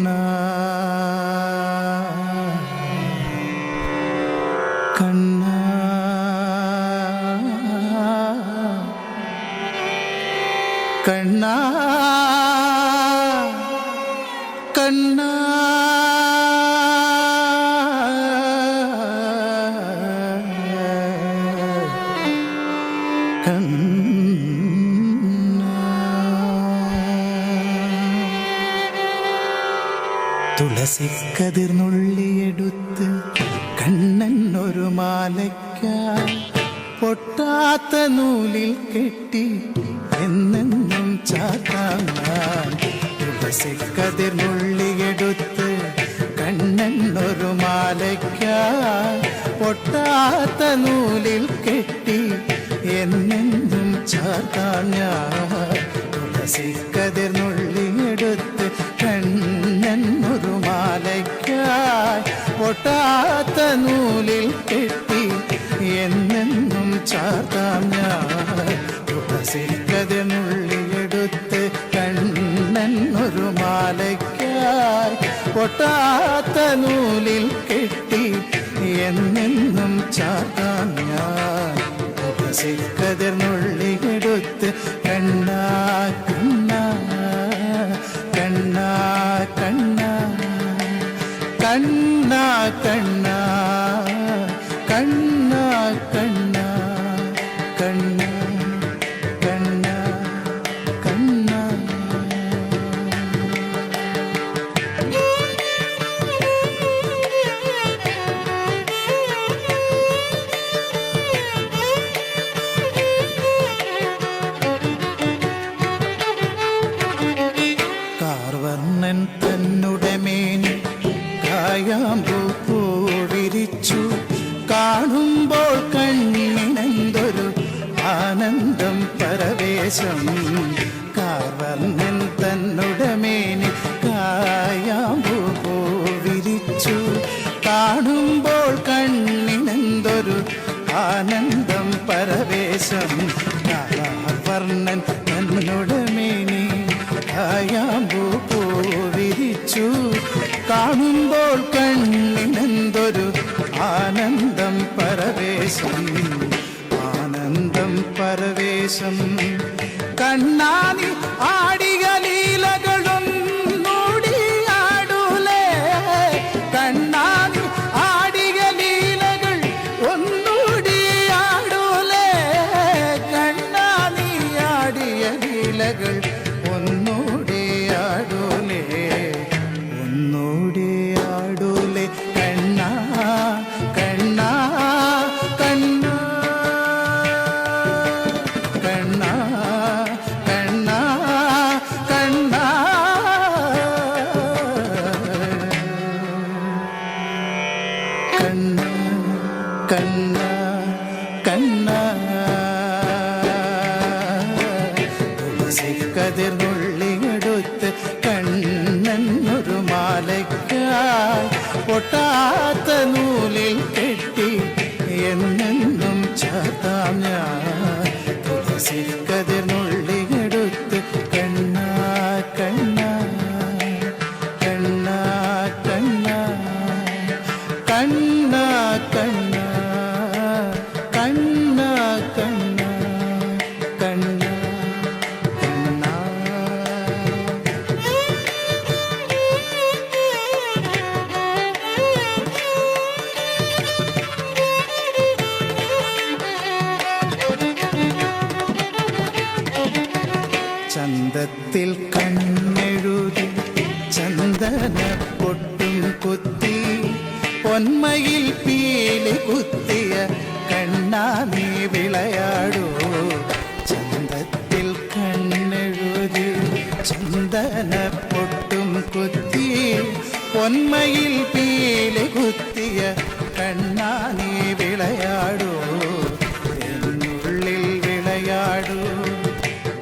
കണ്ണാ കണ്ണാ കണ്ണാ തുളസിക്കതിർന്നുള്ളിയെടുത്ത് കണ്ണൻ ഒരു മാലയ്ക്കായി പൊട്ടാത്ത നൂലിൽ കെട്ടി എന്നെന്നും ചാത്താൻ. തുളസിക്കതിർന്നുള്ളിയെടുത്ത് കണ്ണൻ ഒരു മാലയ്ക്കായി പൊട്ടാത്ത നൂലിൽ കെട്ടി എന്നെന്നും ചാത്താൻ. തുളസിക്കതിർന്നുള്ളിയെടുത്ത് കണ്ണൻ ഒരു മാലയ്ക്കായി പൊട്ടാത്ത നൂലിൽ കെട്ടി എന്നെന്നും ചാർത്താം ഞാൻ. തുളസിക്കതിർന്നുള്ളിയെടുത്ത് കണ്ണൻ ഒരു മാലയ്ക്കായി പൊട്ടാത്ത നൂലിൽ കെട്ടി എന്നെന്നും ചാർത്താം ഞാൻ. തുളസിക്കതിർന്നുള്ളിയെടുത്ത് കണ്ണാ കണ്ണാ കണ്ണാ കണ്ണാ കണ്ണാ കണ്ണാ കണ്ണാ കണ്ണാ കണ്ണാ കണ്ണാ കണ്ണാ. കാർവർണ്ണൻ തന്നുടെ മേനി കായാമ്പൂ വിരിച്ചു കാണുമ്പോൾ കണ്ണിനെന്തൊരു ആനന്ദം പരവേശം. കാർവർണ്ണൻ തന്നുടെ മേനി കായാമ്പൂ വിരിച്ചു കാണുമ്പോൾ കണ്ണിനെന്തൊരു ആനന്ദം പരവേശം. കാർവർണ്ണൻ തന്നുടെ മേനി കായാമ്പൂ വിരിച്ചു കാണുമ്പോൾ കണ്ണിനെന്തൊരു ആനന്ദം പരവേശം. ആനന്ദം പരവേശം. കണ്ണാനി ആടിയ ലീലകളൊന്നൂടി ആടൂലേ. കണ്ണാനി ആടിയ ലീലകൾ ഒന്നൂടി ആടൂലേ. കണ്ണാനി ആടിയ ലീലകൾ ഒന്നൂടി ആടൂലേ. ഒന്നൂടി ആടൂലേ. കണ്ണാ കണ്ണാ കണ്ണാ കണ്ണാ കണ്ണാ കണ്ണാ. കണ്ണാ കണ്ണാ കണ്ണാ. തുളസിക്കതിർന്നുള്ളിയെടുത്ത് കണ്ണൻ ഒരു മാലയ്ക്കായി പൊട്ടാത്ത നൂലിൽ കെട്ടി എന്നെന്നും ചാത്താം ഞാൻ. തുളസിക്കതിർന്നുള്ളിയെടുത്ത് കണ്ണാ കണ്ണാ കണ്ണാ കണ്ണാ കണ്ണാ കണ്ണാ കണ്ണാ കണ്ണാ കണ്ണാ കണ്ണാ. ചന്തത്തിൽ കണ്ണെഴുതി ചന്ദന പൊട്ടും കുത്തി പൊന്മയിൽ പീലി കുത്തിയ കണ്ണാ നീ വിളയാടൂ. ചന്തത്തിൽ കണ്ണെഴുതി ചന്ദന പൊട്ടും കുത്തി പൊന്മയിൽ പീലി കുത്തിയ കണ്ണാ നീ വിളയാടൂ. എന്നുള്ളിൽ വിളയാടൂ.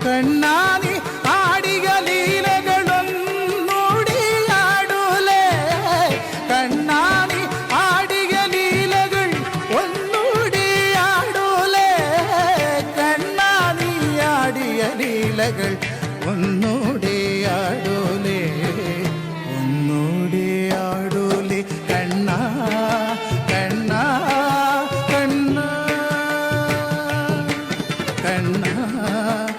കണ്ണാനി ആടിയ ലീലകളൊന്നൂടി ആടൂലേ. കണ്ണാനി ആടിയ ലീലകൾ ഒന്നൂടി ആടൂലേ. കണ്ണാനി ആടിയ ലീലകൾ ഒന്നൂടി ആടൂലേ. ഒന്നു കണ്ണ